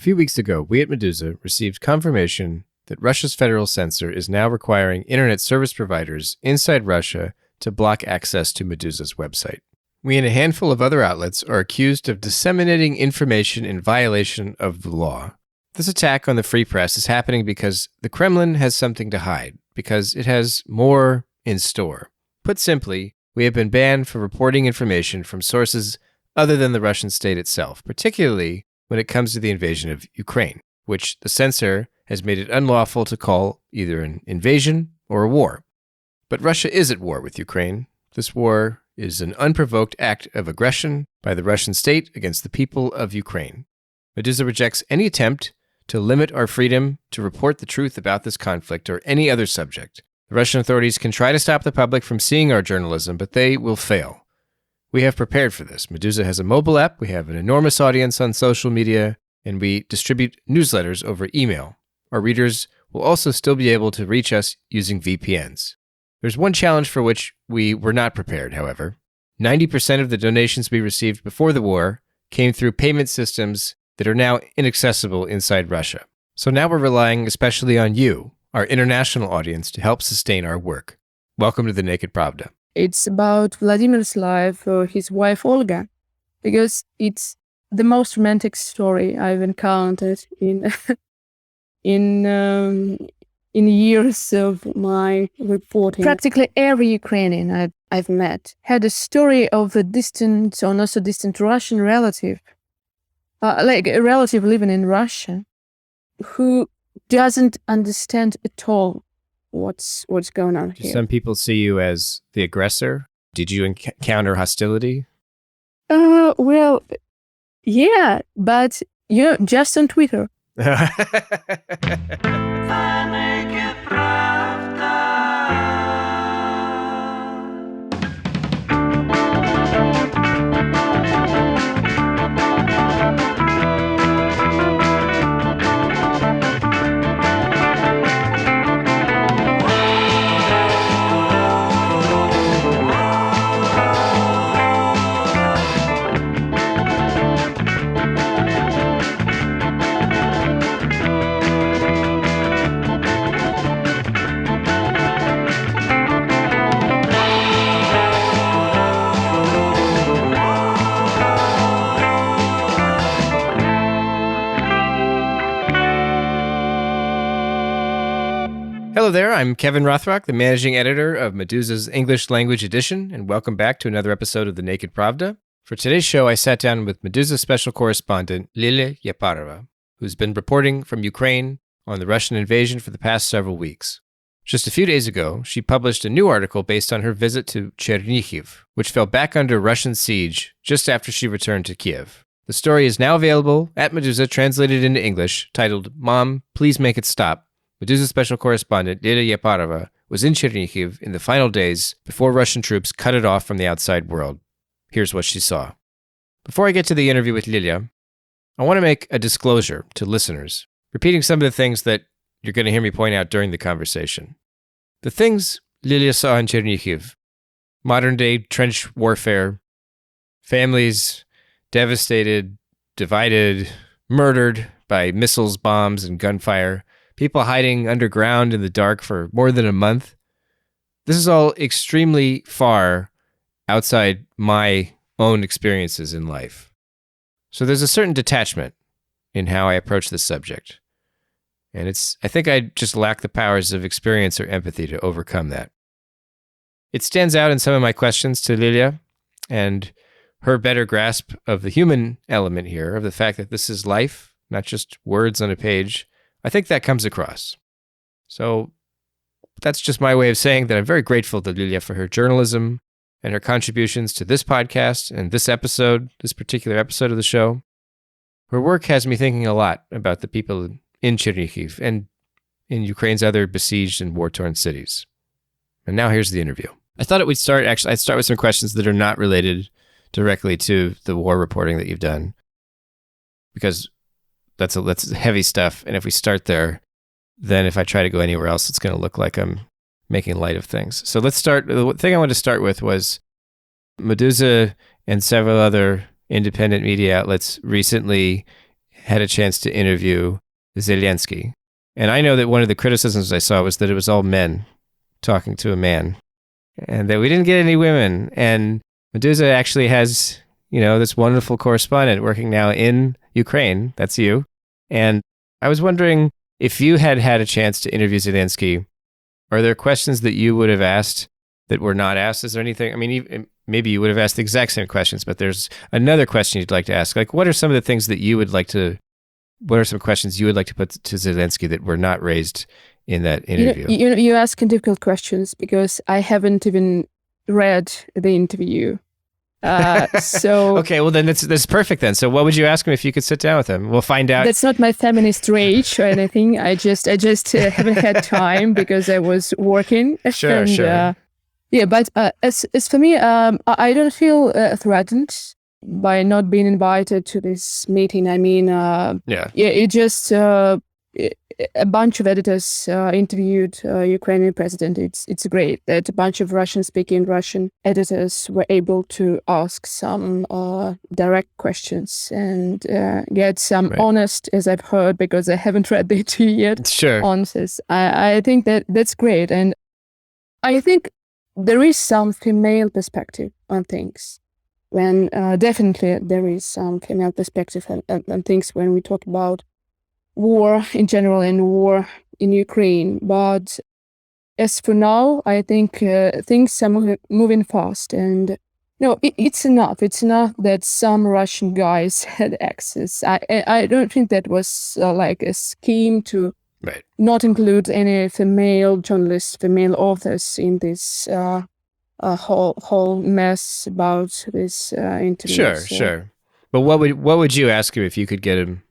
few weeks ago, we at Meduza received confirmation that Russia's federal censor is now requiring internet service providers inside Russia to block access to Meduza's website. We and a handful of other outlets are accused of disseminating information in violation of the law. This attack on the free press is happening because the Kremlin has something to hide, because it has more in store. Put simply, we have been banned for reporting information from sources other than the Russian state itself, particularly when it comes to the invasion of Ukraine, which the censor has made it unlawful to call either an invasion or a war. But Russia is at war with Ukraine. This war is an unprovoked act of aggression by the Russian state against the people of Ukraine. Meduza rejects any attempt to limit our freedom to report the truth about this conflict or any other subject. The Russian authorities can try to stop the public from seeing our journalism, but they will fail. We have prepared for this. Meduza has a mobile app, we have an enormous audience on social media, and we distribute newsletters over email. Our readers will also still be able to reach us using VPNs. There's one challenge for which we were not prepared, however. 90% of the donations we received before the war came through payment systems that are now inaccessible inside Russia. So now we're relying especially on you, our international audience, to help sustain our work. Welcome to the Naked Pravda. It's about Vladimir's life, his wife Olga, because it's the most romantic story I've encountered in years of my reporting. Practically every Ukrainian I've met had a story of a distant or not so distant Russian relative, like a relative living in Russia, who doesn't understand at all what's going on here. Do some people see you as the aggressor? Did you encounter hostility? Well, yeah, but just on Twitter. Hello there, I'm Kevin Rothrock, the managing editor of Meduza's English language edition, and welcome back to another episode of The Naked Pravda. For today's show, I sat down with Meduza special correspondent Lilia Yaparova, who's been reporting from Ukraine on the Russian invasion for the past several weeks. Just a few days ago, she published a new article based on her visit to Chernihiv, which fell back under Russian siege just after she returned to Kiev. The story is now available at Meduza, translated into English, titled "Mom, Please Make It Stop." Meduza special correspondent Lilia Yaparova was in Chernihiv in the final days before Russian troops cut it off from the outside world. Here's what she saw. Before I get to the interview with Lilia, I want to make a disclosure to listeners, repeating some of the things that you're going to hear me point out during the conversation. The things Lilia saw in Chernihiv, modern-day trench warfare, families devastated, divided, murdered by missiles, bombs, and gunfire, people hiding underground in the dark for more than a month. This is all extremely far outside my own experiences in life. So there's a certain detachment in how I approach this subject. And I think I just lack the powers of experience or empathy to overcome that. It stands out in some of my questions to Lilia and her better grasp of the human element here, of the fact that this is life, not just words on a page. I think that comes across. So that's just my way of saying that I'm very grateful to Lilia for her journalism and her contributions to this podcast and this particular episode of the show. Her work has me thinking a lot about the people in Chernihiv and in Ukraine's other besieged and war-torn cities. And now here's the interview. I thought I'd start with some questions that are not related directly to the war reporting that you've done, because that's heavy stuff. And if we start there, then if I try to go anywhere else, it's going to look like I'm making light of things. So let's start. The thing I wanted to start with was Meduza and several other independent media outlets recently had a chance to interview Zelensky. And I know that one of the criticisms I saw was that it was all men talking to a man and that we didn't get any women. And Meduza actually has, this wonderful correspondent working now in Ukraine. That's you. And I was wondering if you had had a chance to interview Zelensky, are there questions that you would have asked that were not asked? Is there anything? I mean, maybe you would have asked the exact same questions, but there's another question you'd like to ask. Like, what are some of the things that you would like to, what are some questions you would like to put to Zelensky that were not raised in that interview? You ask difficult questions because I haven't even read the interview. So okay, well then that's perfect then. So what would you ask him if you could sit down with him? We'll find out. That's not my feminist rage or anything. I just haven't had time because I was working. Sure. Yeah, but as for me, I don't feel threatened by not being invited to this meeting. I mean, it just a bunch of editors interviewed Ukrainian president. It's great that a bunch of Russian-speaking Russian editors were able to ask some direct questions and get some honest, as I've heard, because I haven't read the interview yet, answers. I think that's great. And I think there is some female perspective on things. When definitely there is some female perspective on things when we talk about war in general and war in Ukraine. But as for now, I think things are moving fast. And it's enough. It's enough that some Russian guys had access. I don't think that was like a scheme to not include any female journalists, female authors in this whole mess about this interview. Sure. But what would you ask him if you could get him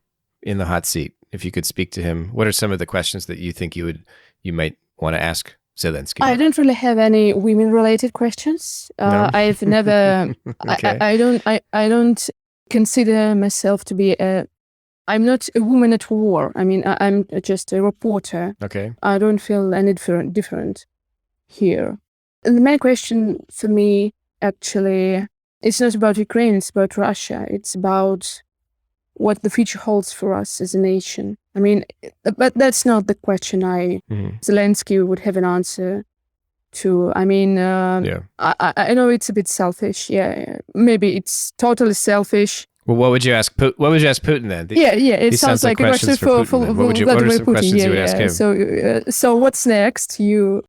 in the hot seat? If you could speak to him, what are some of the questions that you think you might want to ask Zelensky? I don't really have any women-related questions. No? I've never. Okay. I don't consider myself to be I'm not a woman at war. I mean, I'm just a reporter. Okay. I don't feel any different here. And the main question for me, actually, it's not about Ukraine. It's about Russia. It's about what the future holds for us as a nation. I mean, but that's not the question Zelensky would have an answer to. I mean, I know it's a bit selfish. Yeah, maybe it's totally selfish. Well, what would you ask Putin then? It sounds like a question for what are some questions you would ask him? So what's next? You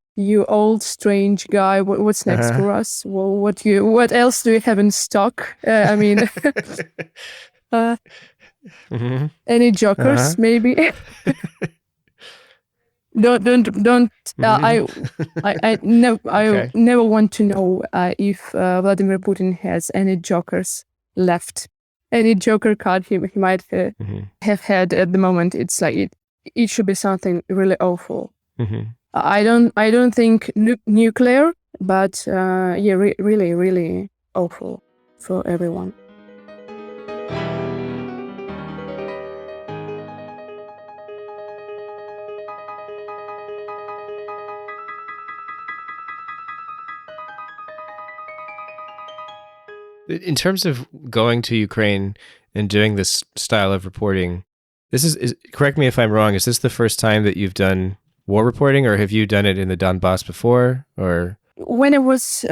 old strange guy. What's next for us? Well, what else do you have in stock? I mean. Any jokers, maybe? don't. I never want to know if Vladimir Putin has any jokers left. Any joker card he might have had at the moment. It's like it should be something really awful. I don't think nuclear, but really, really awful for everyone. In terms of going to Ukraine and doing this style of reporting, this is correct me if I'm wrong, is this the first time that you've done war reporting, or have you done it in the Donbass before? Or when I was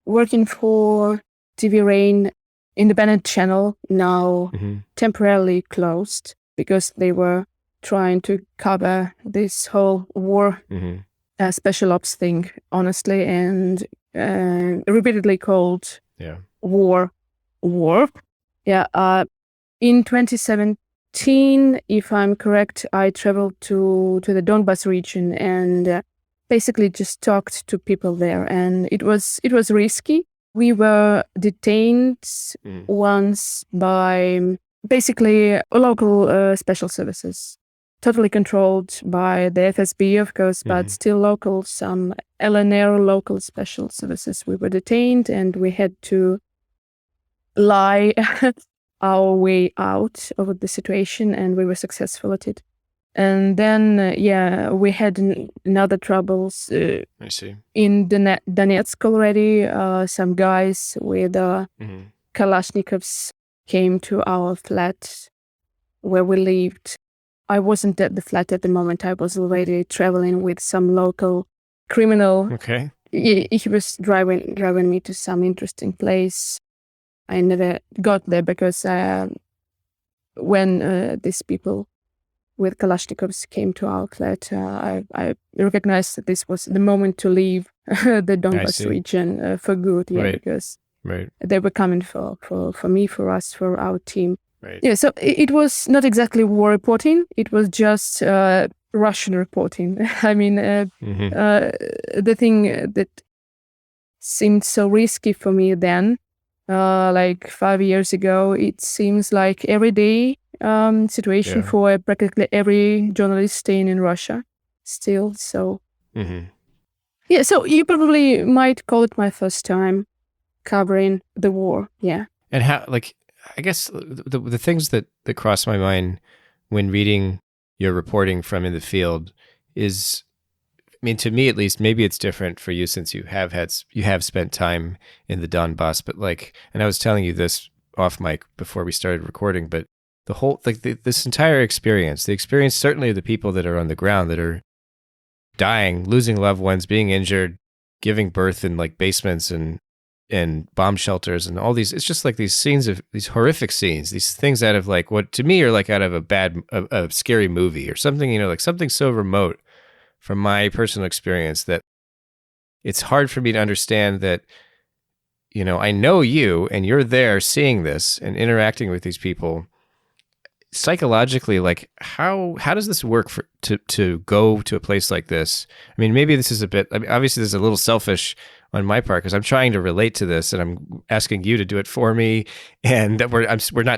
working for TV Rain independent channel, now temporarily closed because they were trying to cover this whole war special ops thing, honestly, and repeatedly called war. In 2017, if I'm correct, I traveled to the Donbass region and basically just talked to people there, and it was risky. We were detained once by basically local special services, totally controlled by the FSB, of course, but still local, some LNR local special services. We were detained and we had to lie our way out of the situation, and we were successful at it. And then, we had another troubles I see. in Donetsk already. Some guys with Kalashnikovs came to our flat where we lived. I wasn't at the flat at the moment. I was already traveling with some local criminal. Okay. He was driving me to some interesting place. I never got there because when these people with Kalashnikovs came to our flat, I recognized that this was the moment to leave the Donbas region for good. Yeah, because they were coming for me, for us, for our team. Right. Yeah, so it was not exactly war reporting. It was just Russian reporting. I mean, the thing that seemed so risky for me then, like 5 years ago, it seems like everyday situation for practically every journalist staying in Russia still. So, yeah, so you probably might call it my first time covering the war. Yeah. And how, like, I guess the things that cross my mind when reading your reporting from in the field is, I mean, to me at least, maybe it's different for you since you have spent time in the Donbass, but like, and I was telling you this off mic before we started recording, but the whole, like this entire experience, the experience certainly of the people that are on the ground that are dying, losing loved ones, being injured, giving birth in like basements and bomb shelters and all these, it's just like these scenes of these horrific scenes, these things out of like what to me are like out of a scary movie or something, you know, like something so remote from my personal experience that it's hard for me to understand that, you know, I know you and you're there seeing this and interacting with these people psychologically. Like how does this work to go to a place like this? I mean, maybe this is a bit, I mean, obviously this is a little selfish on my part because I'm trying to relate to this and I'm asking you to do it for me. And that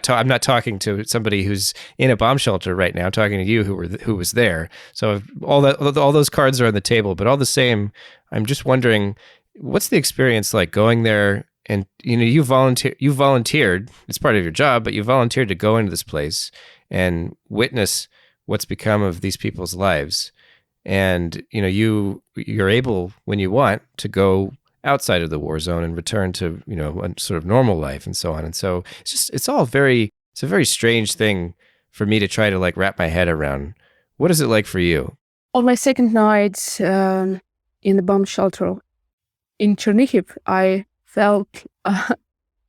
I'm not talking to somebody who's in a bomb shelter right now. I'm talking to you who was there. So all those cards are on the table, but all the same, I'm just wondering, what's the experience like going there? And you know, you volunteered. It's part of your job, but you volunteered to go into this place and witness what's become of these people's lives. And you know, you're able when you want to go outside of the war zone and return to, you know, a sort of normal life and so on. And so it's a very strange thing for me to try to like wrap my head around. What is it like for you? On my second night in the bomb shelter in Chernihiv, I felt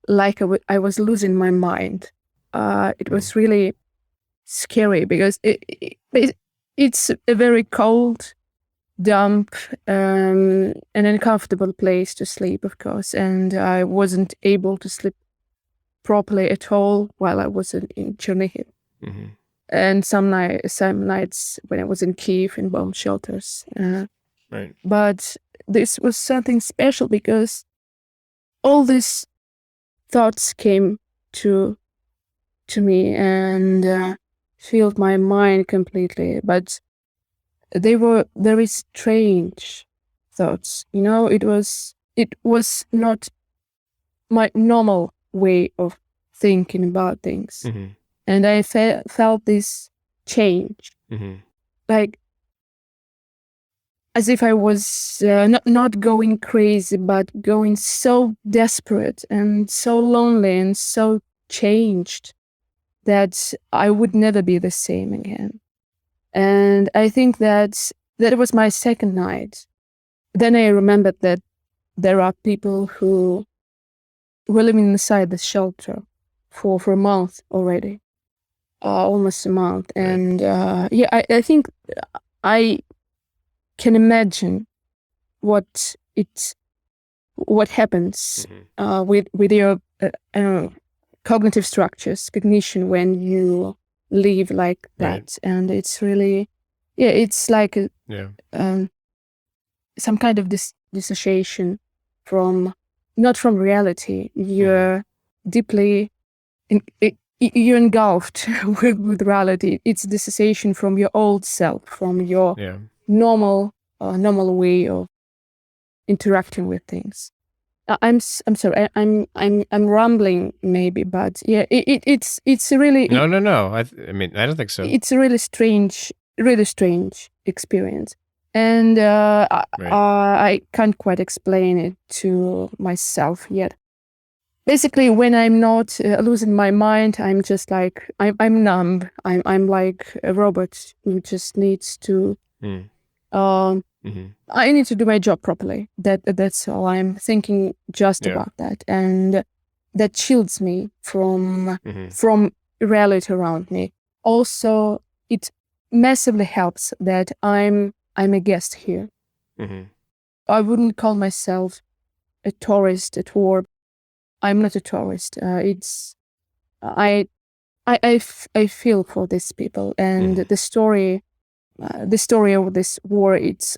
like I was losing my mind. It was really scary because it's a very cold, damp, and uncomfortable place to sleep, of course. And I wasn't able to sleep properly at all while I was in Chernihiv. Mm-hmm. And some nights when I was in Kiev in bomb shelters. Right. But this was something special because all these thoughts came to me and filled my mind completely. But they were very strange thoughts. You know, it was not my normal way of thinking about things. Mm-hmm. And I felt this change, like as if I was not going crazy, but going so desperate and so lonely and so changed that I would never be the same again. And I think that was my second night. Then I remembered that there are people who were living inside the shelter for a month already, almost a month. And I think I can imagine what happens with your cognitive structures, cognition when you live like that. Right. And it's really, it's like some kind of dissociation from, not from reality. You're deeply, you're engulfed with reality. It's dissociation from your old self, from your normal way of interacting with things. I'm sorry. I'm rambling maybe, but it's really no. I mean, I don't think so. It's a really strange experience, and I can't quite explain it to myself yet. basically, when I'm not losing my mind, I'm just like I'm numb. I'm like a robot who just needs to. Mm. I need to do my job properly. That's all. I'm thinking just about that, and that shields me from reality around me. Also, it massively helps that I'm a guest here. I wouldn't call myself a tourist at war. I'm not a tourist. I feel for these people, and the story of this war. It's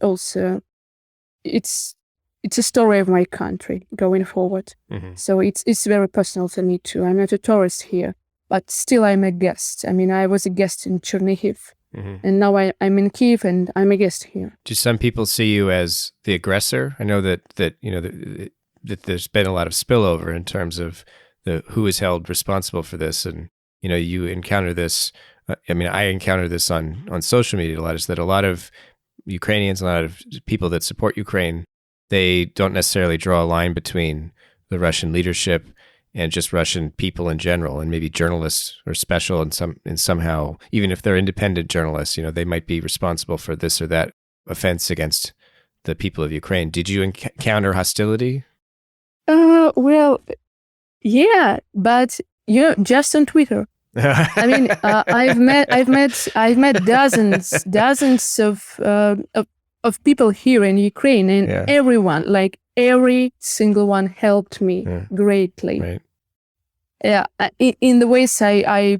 a story of my country going forward. So it's very personal for me too. I'm not a tourist here, but still I'm a guest. I mean, I was a guest in Chernihiv, and now I'm in Kiev, and I'm a guest here. Do some people see you as the aggressor? I know that that there's been a lot of spillover in terms of who is held responsible for this, and you encounter this. I mean, I encounter this on social media a lot. Is that a lot of Ukrainians, a lot of people that support Ukraine, they don't necessarily draw a line between the Russian leadership and just Russian people in general, and maybe journalists are special and somehow, even if they're independent journalists, they might be responsible for this or that offense against the people of Ukraine. Did you encounter hostility? Well, yeah, but just on Twitter. I mean, I've met dozens of people here in Ukraine, and everyone, like every single one, helped me greatly. Right. Yeah, in the ways I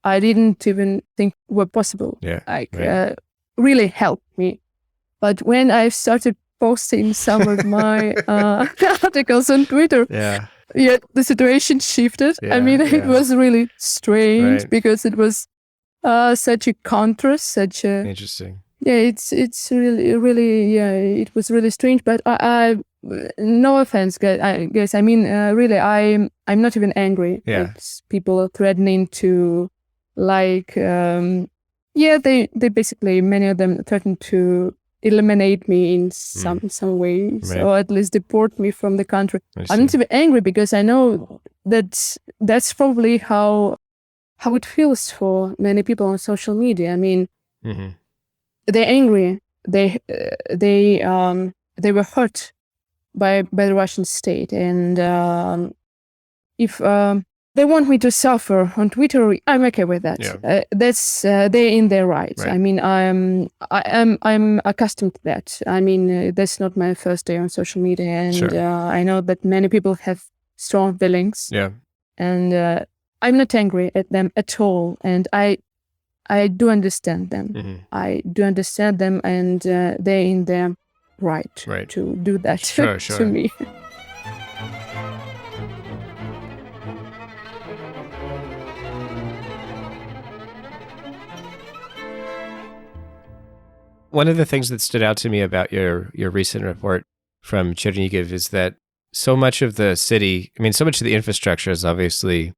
didn't even think were possible. Yeah, really helped me. But when I started posting some of my articles on Twitter, the situation shifted. I mean, it was really strange because it was such a contrast, such a interesting. Yeah, it's really it was really strange. But I no offense, guys. I mean, really, I'm not even angry. It's people threatening to, like, they basically, many of them threatened to eliminate me in some ways, or at least deport me from the country. I'm not even angry because I know that that's probably how it feels for many people on social media. I mean, they're angry. They were hurt by the Russian state, and if they want me to suffer on Twitter, I'm okay with that. That's they're in their rights. I mean, I'm accustomed to that. I mean, that's not my first day on social media, and I know that many people have strong feelings. And I'm not angry at them at all, and I do understand them. I do understand them, and they're in their right to do that to me. One of the things that stood out to me about your recent report from Chernihiv is that so much of the city, I mean, so much of the infrastructure has obviously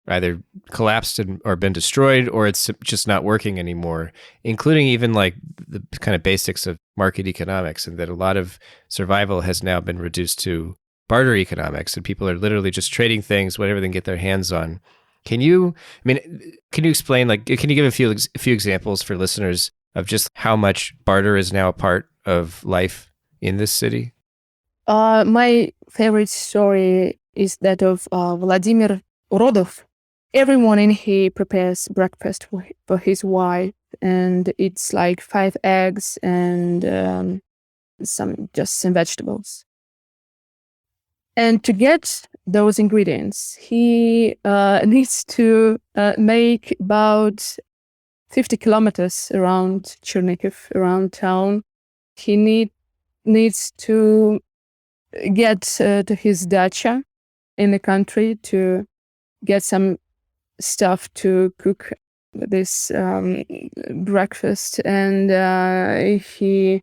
either collapsed or been destroyed, or it's just not working anymore, including even like the kind of basics of market economics, and that a lot of survival has now been reduced to barter economics, and people are literally just trading things, whatever they can get their hands on. Can you explain, like, can you give a few examples for listeners of just how much barter is now a part of life in this city? My favorite story is that of Vladimir Urodov. Every morning he prepares breakfast for his wife, and it's like 5 eggs and some vegetables. And to get those ingredients, he needs to make about 50 kilometers around Chernihiv, around town. He needs to get to his dacha in the country to get some stuff to cook this breakfast, and he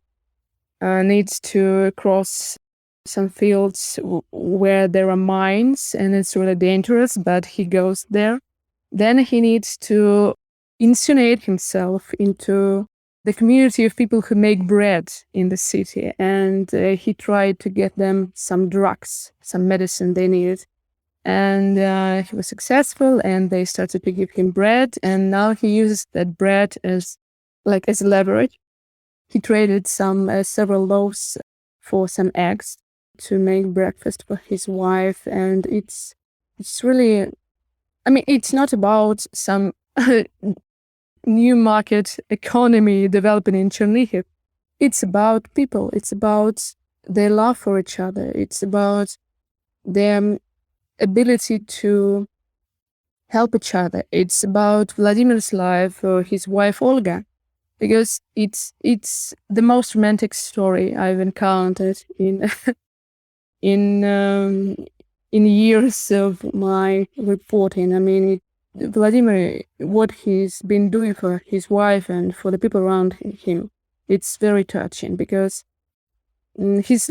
needs to cross some fields where there are mines, and it's really dangerous, but he goes there. Then he needs to insinuate himself into the community of people who make bread in the city, and he tried to get them some drugs, some medicine they needed. And he was successful, and they started to give him bread, and now he uses that bread as leverage. He traded several loaves for some eggs to make breakfast for his wife, and it's really, I mean, it's not about some new market economy developing in Chernihiv. It's about people. It's about their love for each other. It's about their ability to help each other. It's about Vladimir's life or his wife Olga, because it's the most romantic story I've encountered in in years of my reporting. I mean, Vladimir, what he's been doing for his wife and for the people around him, it's very touching, because he's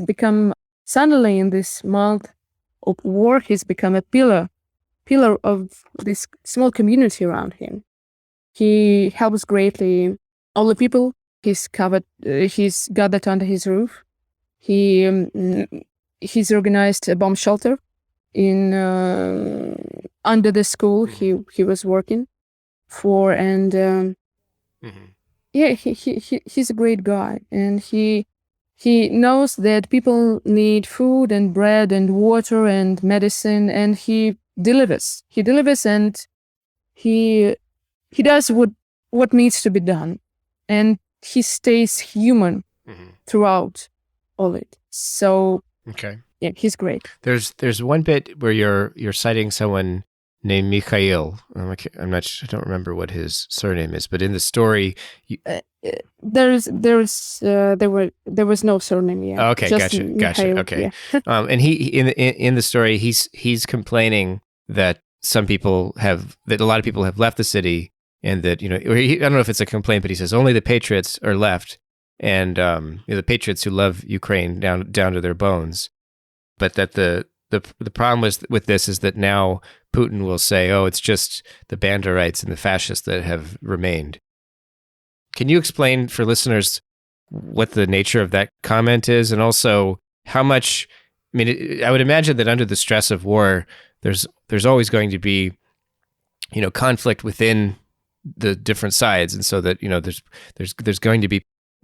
become, suddenly in this month of war, he's become a pillar of this small community around him. He helps greatly all the people he's gathered under his roof. He's organized a bomb shelter in under the school he was working for, and yeah, he's a great guy, and he knows that people need food and bread and water and medicine, and he delivers, and he does what needs to be done, and he stays human throughout all it. So okay, yeah, he's great. There's one bit where you're citing someone named Mikhail. I don't remember what his surname is, but in the story, there was no surname yet. Okay, just gotcha. Mikhail, Okay, yeah. And he in the story, he's complaining that a lot of people have left the city, and that, I don't know if it's a complaint, but he says only the patriots are left, and the patriots who love Ukraine down to their bones. But that the problem with this is that now Putin will say, oh, it's just the Banderites and the fascists that have remained. Can you explain for listeners what the nature of that comment is, and also how much? I mean, I would imagine that under the stress of war, there's always going to be, conflict within the different sides, and so that there's going to be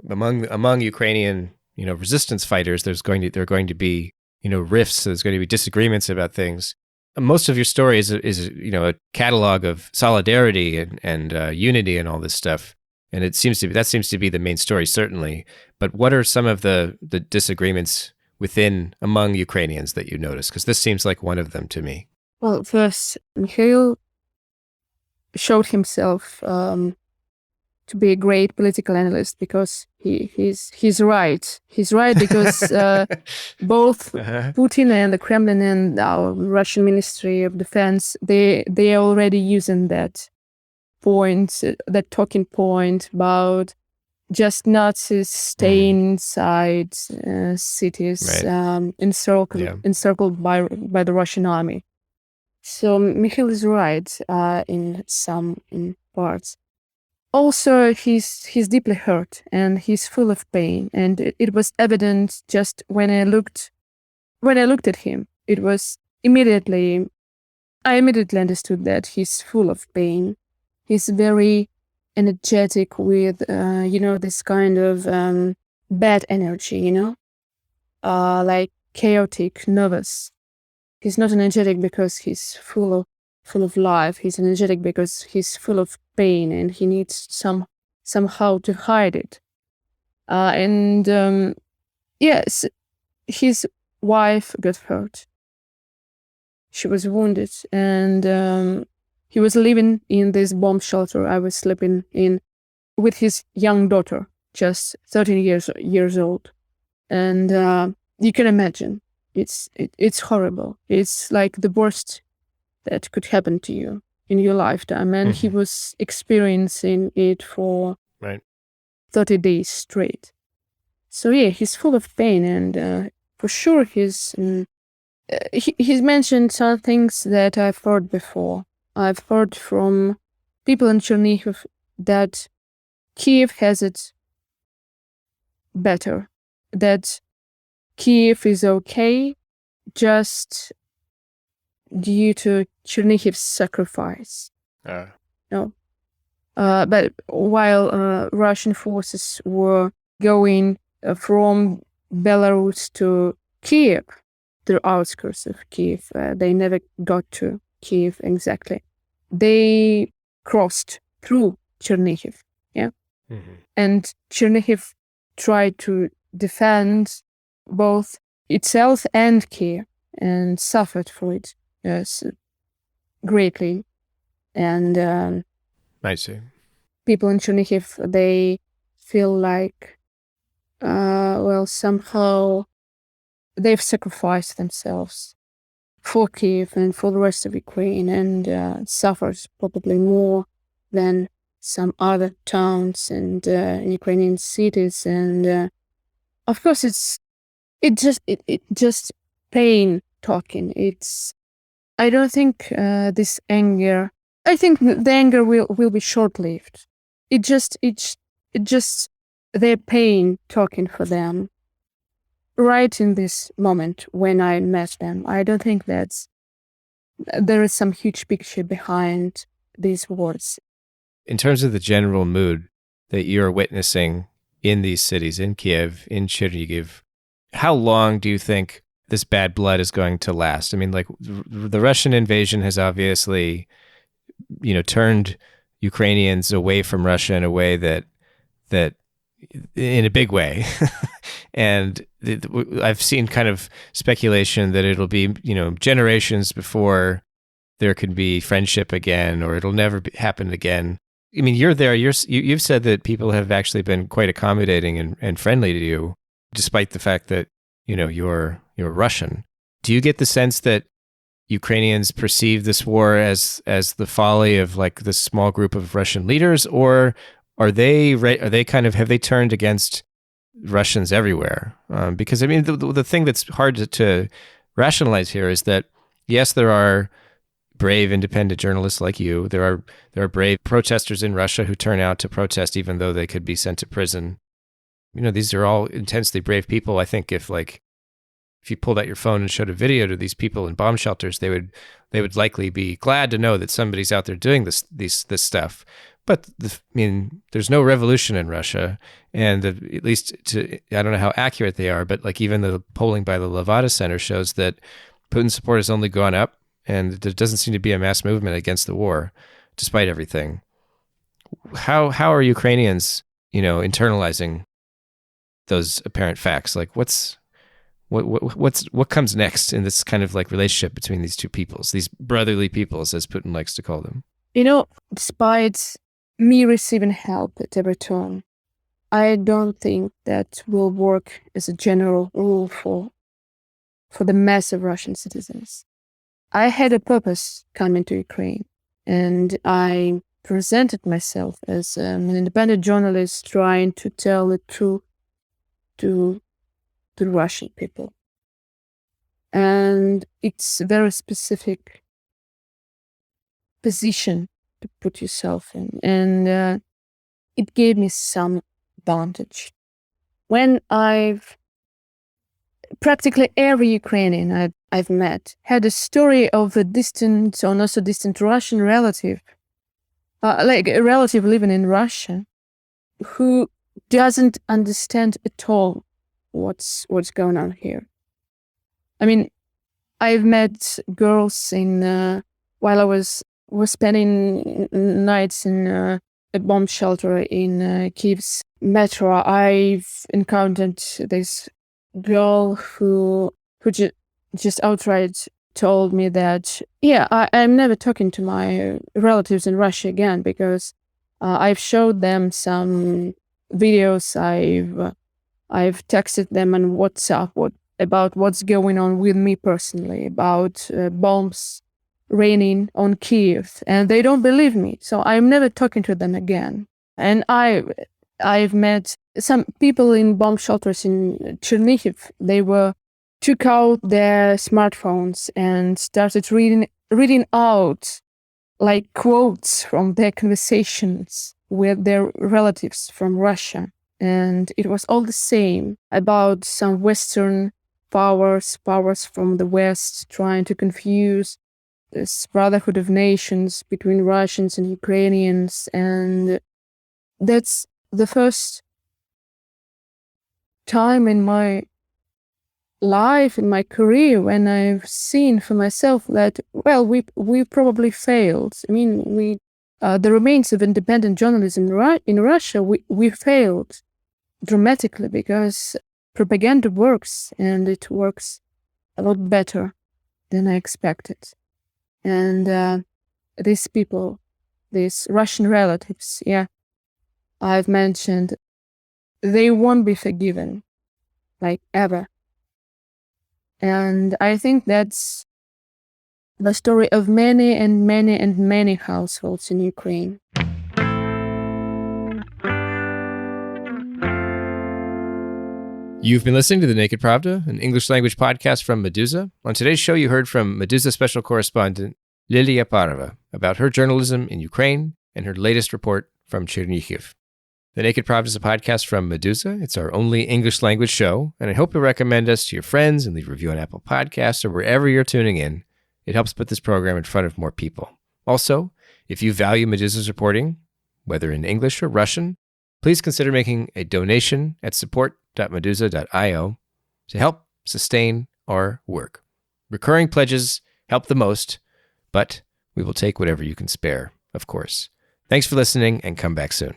among Ukrainian resistance fighters, there are going to be rifts. There's going to be disagreements about things. Most of your story is a catalog of solidarity and unity and all this stuff. And that seems to be the main story, certainly. But what are some of the disagreements among Ukrainians that you notice? Because this seems like one of them to me. Well, first, Mikhail showed himself to be a great political analyst, because he's right. He's right because both Putin and the Kremlin and our Russian Ministry of Defense, they are already using that talking point about just Nazis staying inside cities, right. encircled by the Russian army. So Mikhail is right in parts. Also, he's deeply hurt, and he's full of pain, and it was evident just when I looked at him. It was I immediately understood that he's full of pain. He's very energetic with this kind of bad energy, like chaotic, nervous. He's not energetic because he's full of life. He's energetic because he's full of pain, and he needs somehow to hide it. Yes, his wife got hurt. She was wounded, and he was living in this bomb shelter I was sleeping in with his young daughter, just 13 years old. And you can imagine, it's horrible. It's like the worst that could happen to you in your lifetime. And he was experiencing it for 30 days straight. So yeah, he's full of pain, and for sure he's mentioned some things that I've heard before. I've heard from people in Chernihiv that Kiev has it better, that Kiev is okay just due to Chernihiv's sacrifice. No. But while Russian forces were going from Belarus to Kiev, the outskirts of Kiev, they never got to Kiev exactly. They crossed through Chernihiv, yeah? Mm-hmm. And Chernihiv tried to defend both itself and Kiev and suffered for it greatly. And I see. People in Chernihiv, they feel like, somehow they've sacrificed themselves for Kiev and for the rest of Ukraine, and suffers probably more than some other towns and Ukrainian cities. And of course, it just pain talking. I don't think this anger. I think the anger will be short-lived. It just their pain talking for them. Right in this moment when I met them, I don't think there is some huge picture behind these words. In terms of the general mood that you're witnessing in these cities, in Kiev, in Chernihiv, how long do you think this bad blood is going to last? I mean, like, the Russian invasion has obviously, turned Ukrainians away from Russia in a way that in a big way. And I've seen kind of speculation that it'll be, generations before there could be friendship again, or it'll never happen again. I mean, you're there. You've said that people have actually been quite accommodating and friendly to you, despite the fact that you're Russian. Do you get the sense that Ukrainians perceive this war as the folly of like this small group of Russian leaders, or have they turned against Russians everywhere? Because I mean, the thing that's hard to rationalize here is that yes, there are brave independent journalists like you. There are brave protesters in Russia who turn out to protest even though they could be sent to prison. These are all intensely brave people. I think if you pulled out your phone and showed a video to these people in bomb shelters, they would likely be glad to know that somebody's out there doing this stuff. But there's no revolution in Russia, and at least I don't know how accurate they are, but like even the polling by the Levada Center shows that Putin's support has only gone up, and there doesn't seem to be a mass movement against the war, despite everything. How are Ukrainians, internalizing those apparent facts? Like what comes next in this kind of like relationship between these two peoples, these brotherly peoples, as Putin likes to call them? Despite me receiving help at every turn, I don't think that will work as a general rule for the mass of Russian citizens. I had a purpose coming to Ukraine, and I presented myself as an independent journalist trying to tell the truth to the Russian people. And it's a very specific position to put yourself in. And it gave me some advantage. When practically every Ukrainian I've met had a story of a distant or not so distant Russian relative, like a relative living in Russia, who doesn't understand at all what's going on here. I mean, I've met girls while I was spending nights in a bomb shelter in Kiev's metro. I've encountered this girl who just outright told me that, I'm never talking to my relatives in Russia again, because I've showed them some videos. I've texted them on WhatsApp about what's going on with me personally, about bombs raining on Kiev, and they don't believe me. So I'm never talking to them again. And I've met some people in bomb shelters in Chernihiv. They took out their smartphones and started reading out like quotes from their conversations with their relatives from Russia. And it was all the same about some Western powers from the West trying to confuse this brotherhood of nations between Russians and Ukrainians. And that's the first time in my life, in my career, when I've seen for myself that, well, we probably failed. I mean, the remains of independent journalism in Russia, we failed dramatically because propaganda works, and it works a lot better than I expected. And these people, these Russian relatives, I've mentioned, they won't be forgiven, like, ever. And I think that's the story of many and many and many households in Ukraine. You've been listening to The Naked Pravda, an English language podcast from Meduza. On today's show, you heard from Meduza special correspondent Lilia Yaparova about her journalism in Ukraine and her latest report from Chernihiv. The Naked Pravda is a podcast from Meduza. It's our only English language show, and I hope you'll recommend us to your friends and leave a review on Apple Podcasts or wherever you're tuning in. It helps put this program in front of more people. Also, if you value Meduza's reporting, whether in English or Russian, please consider making a donation at support.meduza.io to help sustain our work. Recurring pledges help the most, but we will take whatever you can spare, of course. Thanks for listening, and come back soon.